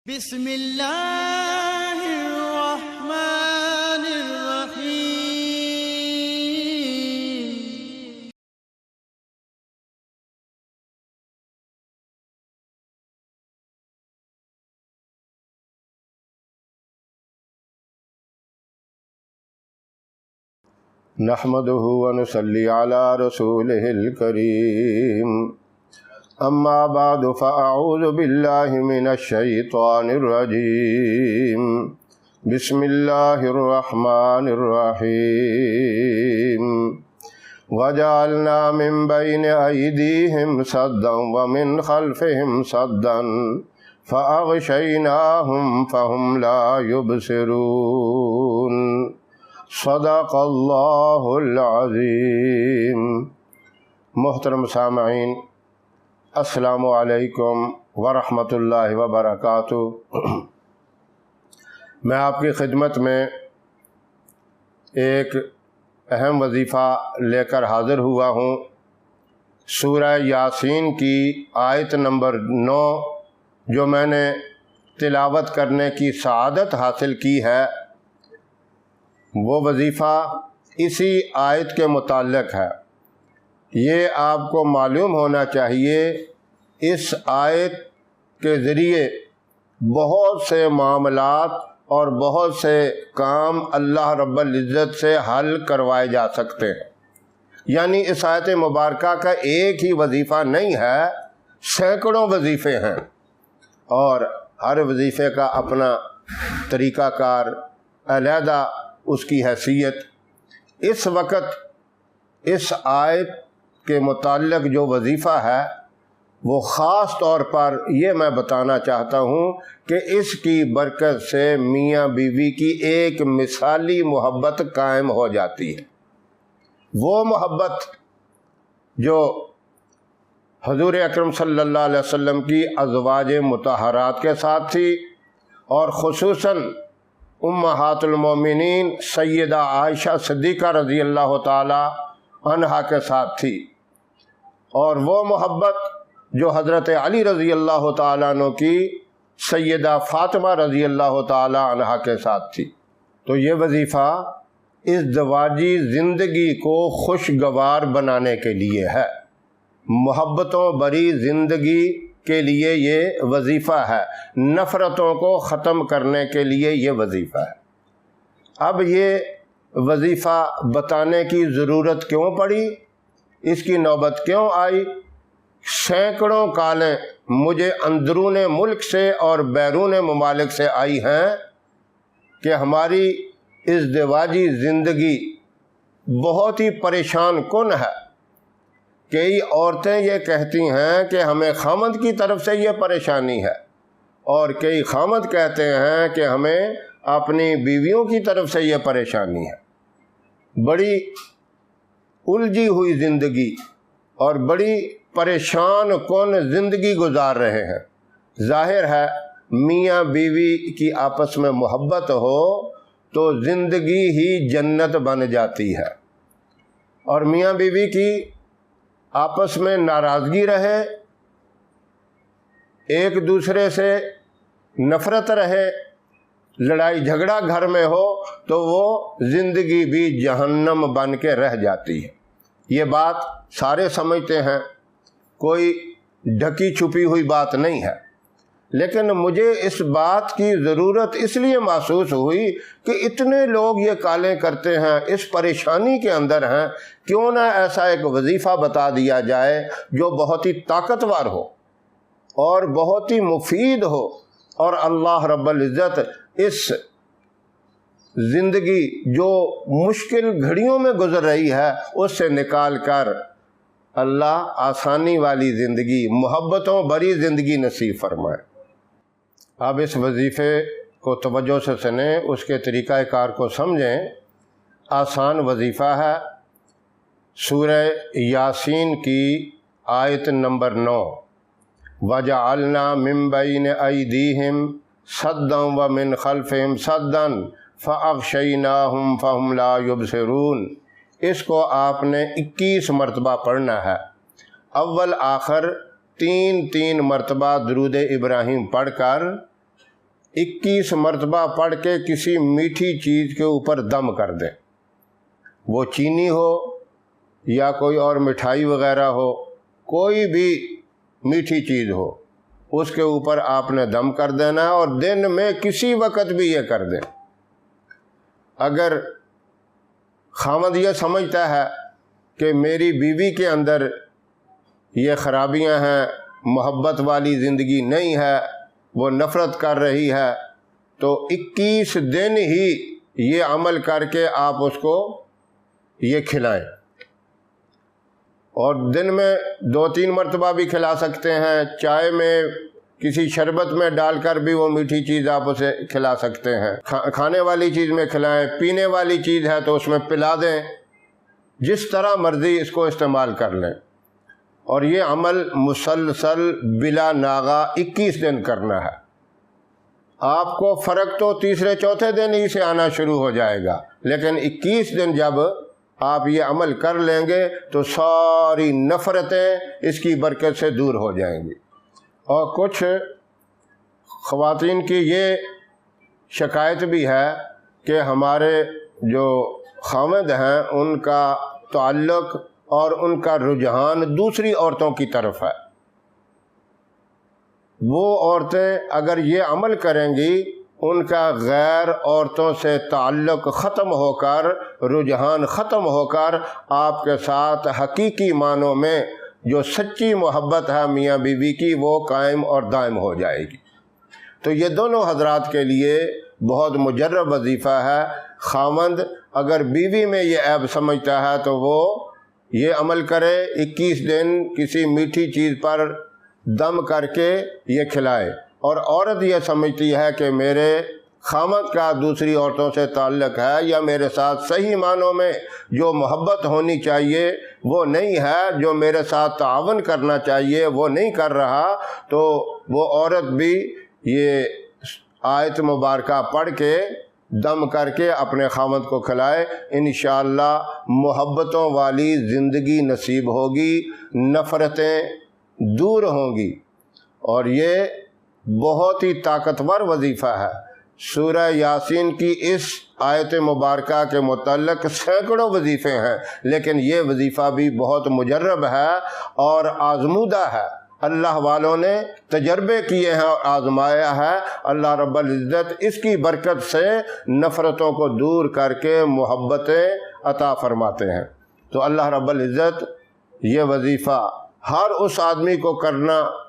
بسم اللہ الرحمن الرحیم۔ نحمده ونصلي على رسوله الكريم، اما بعد فاعوذ بالله من الشيطان الرجيم، بسم الله الرحمن الرحيم، وجعلنا من بين ايديهم سدا ومن خلفهم سدا فاغشيناهم فهم لا يبصرون، صدق اللہ العظیم۔ محترم سامعین، السلام علیکم ورحمۃ اللہ وبرکاتہ۔ میں آپ کی خدمت میں ایک اہم وظیفہ لے کر حاضر ہوا ہوں۔ سورہ یاسین کی آیت نمبر 9 جو میں نے تلاوت کرنے کی سعادت حاصل کی ہے، وہ وظیفہ اسی آیت کے متعلق ہے۔ یہ آپ کو معلوم ہونا چاہیے، اس آیت کے ذریعے بہت سے معاملات اور بہت سے کام اللہ رب العزت سے حل کروائے جا سکتے ہیں۔ یعنی اس آیت مبارکہ کا ایک ہی وظیفہ نہیں ہے، سینکڑوں وظیفے ہیں، اور ہر وظیفے کا اپنا طریقہ کار، علیحدہ اس کی حیثیت۔ اس وقت اس آیت کے متعلق جو وظیفہ ہے وہ خاص طور پر یہ میں بتانا چاہتا ہوں کہ اس کی برکت سے میاں بیوی کی ایک مثالی محبت قائم ہو جاتی ہے۔ وہ محبت جو حضور اکرم صلی اللہ علیہ وسلم کی ازواج مطہرات کے ساتھ تھی، اور خصوصاً امہات المومنین سیدہ عائشہ صدیقہ رضی اللہ تعالی عنہا کے ساتھ تھی، اور وہ محبت جو حضرت علی رضی اللہ تعالیٰ عنہ کی سیدہ فاطمہ رضی اللہ تعالی عنہا کے ساتھ تھی۔ تو یہ وظیفہ ازدواجی زندگی کو خوشگوار بنانے کے لیے ہے، محبتوں بری زندگی کے لیے یہ وظیفہ ہے، نفرتوں کو ختم کرنے کے لیے یہ وظیفہ ہے۔ اب یہ وظیفہ بتانے کی ضرورت کیوں پڑی، اس کی نوبت کیوں آئی؟ سینکڑوں کالیں مجھے اندرون ملک سے اور بیرون ممالک سے آئی ہیں کہ ہماری ازدواجی زندگی بہت ہی پریشان کن ہے۔ کئی عورتیں یہ کہتی ہیں کہ ہمیں خامند کی طرف سے یہ پریشانی ہے، اور کئی خامند کہتے ہیں کہ ہمیں اپنی بیویوں کی طرف سے یہ پریشانی ہے۔ بڑی الجھی ہوئی زندگی اور بڑی پریشان کن زندگی گزار رہے ہیں۔ ظاہر ہے میاں بیوی کی آپس میں محبت ہو تو زندگی ہی جنت بن جاتی ہے، اور میاں بیوی کی آپس میں ناراضگی رہے، ایک دوسرے سے نفرت رہے، لڑائی جھگڑا گھر میں ہو تو وہ زندگی بھی جہنم بن کے رہ جاتی ہے۔ یہ بات سارے سمجھتے ہیں، کوئی ڈھکی چھپی ہوئی بات نہیں ہے، لیکن مجھے اس بات کی ضرورت اس لیے محسوس ہوئی کہ اتنے لوگ یہ کالیں کرتے ہیں، اس پریشانی کے اندر ہیں، کیوں نہ ایسا ایک وظیفہ بتا دیا جائے جو بہت ہی طاقتور ہو اور بہت ہی مفید ہو، اور اللہ رب العزت اس زندگی جو مشکل گھڑیوں میں گزر رہی ہے اس سے نکال کر اللہ آسانی والی زندگی، محبتوں بری زندگی نصیب فرمائے۔ اب اس وظیفے کو توجہ سے سنیں، اس کے طریقہ کار کو سمجھیں۔ آسان وظیفہ ہے۔ سورہ یاسین کی آیت نمبر 9، وَجَعَلْنَا مِن بَيْنِ أَيْدِيهِمْ سَدًّا وَمِنْ خَلْفِهِمْ سَدًّا فَأَغْشَيْنَاهُمْ فَهُمْ لَا يُبْصِرُونَ۔ اس کو آپ نے 21 مرتبہ پڑھنا ہے، اول آخر 3 مرتبہ درود ابراہیم پڑھ کر 21 مرتبہ پڑھ کے کسی میٹھی چیز کے اوپر دم کر دیں، وہ چینی ہو یا کوئی اور مٹھائی وغیرہ ہو، کوئی بھی میٹھی چیز ہو، اس کے اوپر آپ نے دم کر دینا ہے، اور دن میں کسی وقت بھی یہ کر دیں۔ اگر خاوند یہ سمجھتا ہے کہ میری بیوی کے اندر یہ خرابیاں ہیں، محبت والی زندگی نہیں ہے، وہ نفرت کر رہی ہے، تو 21 دن ہی یہ عمل کر کے آپ اس کو یہ کھلائیں، اور دن میں 2-3 مرتبہ بھی کھلا سکتے ہیں، چائے میں کسی شربت میں ڈال کر بھی وہ میٹھی چیز آپ اسے کھلا سکتے ہیں، کھانے والی چیز میں کھلائیں، پینے والی چیز ہے تو اس میں پلا دیں، جس طرح مرضی اس کو استعمال کر لیں، اور یہ عمل مسلسل بلا ناغہ 21 دن کرنا ہے۔ آپ کو فرق تو تیسرے چوتھے دن ہی سے آنا شروع ہو جائے گا، لیکن 21 دن جب آپ یہ عمل کر لیں گے تو ساری نفرتیں اس کی برکت سے دور ہو جائیں گی۔ اور کچھ خواتین کی یہ شکایت بھی ہے کہ ہمارے جو خاوند ہیں ان کا تعلق اور ان کا رجحان دوسری عورتوں کی طرف ہے۔ وہ عورتیں اگر یہ عمل کریں گی، ان کا غیر عورتوں سے تعلق ختم ہو کر، رجحان ختم ہو کر، آپ کے ساتھ حقیقی معنوں میں جو سچی محبت ہے میاں بیوی کی، وہ قائم اور دائم ہو جائے گی۔ تو یہ دونوں حضرات کے لیے بہت مجرب وظیفہ ہے۔ خاوند اگر بیوی میں یہ عیب سمجھتا ہے تو وہ یہ عمل کرے، 21 دن کسی میٹھی چیز پر دم کر کے یہ کھلائے، اور عورت یہ سمجھتی ہے کہ میرے خاوند کا دوسری عورتوں سے تعلق ہے، یا میرے ساتھ صحیح معنوں میں جو محبت ہونی چاہیے وہ نہیں ہے، جو میرے ساتھ تعاون کرنا چاہیے وہ نہیں کر رہا، تو وہ عورت بھی یہ آیت مبارکہ پڑھ کے دم کر کے اپنے خاوند کو کھلائے، انشاءاللہ محبتوں والی زندگی نصیب ہوگی، نفرتیں دور ہوں گی۔ اور یہ بہت ہی طاقتور وظیفہ ہے۔ سورہ یاسین کی اس آیت مبارکہ کے متعلق سینکڑوں وظیفے ہیں، لیکن یہ وظیفہ بھی بہت مجرب ہے اور آزمودہ ہے۔ اللہ والوں نے تجربے کیے ہیں اور آزمایا ہے۔ اللہ رب العزت اس کی برکت سے نفرتوں کو دور کر کے محبتیں عطا فرماتے ہیں۔ تو اللہ رب العزت یہ وظیفہ ہر اس آدمی کو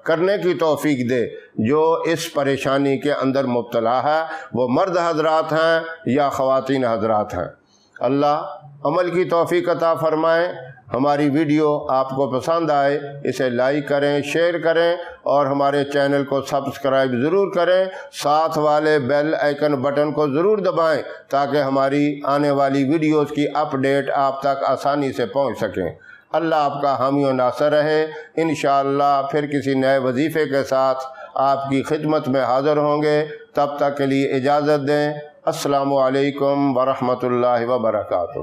کرنے کی توفیق دے جو اس پریشانی کے اندر مبتلا ہے، وہ مرد حضرات ہیں یا خواتین حضرات ہیں۔ اللہ عمل کی توفیق عطا فرمائے۔ ہماری ویڈیو آپ کو پسند آئے اسے لائک کریں، شیئر کریں، اور ہمارے چینل کو سبسکرائب ضرور کریں، ساتھ والے بیل آئیکن بٹن کو ضرور دبائیں تاکہ ہماری آنے والی ویڈیوز کی اپڈیٹ آپ تک آسانی سے پہنچ سکیں۔ اللہ آپ کا حامی و ناصر رہے۔ انشاءاللہ پھر کسی نئے وظیفے کے ساتھ آپ کی خدمت میں حاضر ہوں گے۔ تب تک کے لیے اجازت دیں۔ السلام علیکم ورحمۃ اللہ وبرکاتہ۔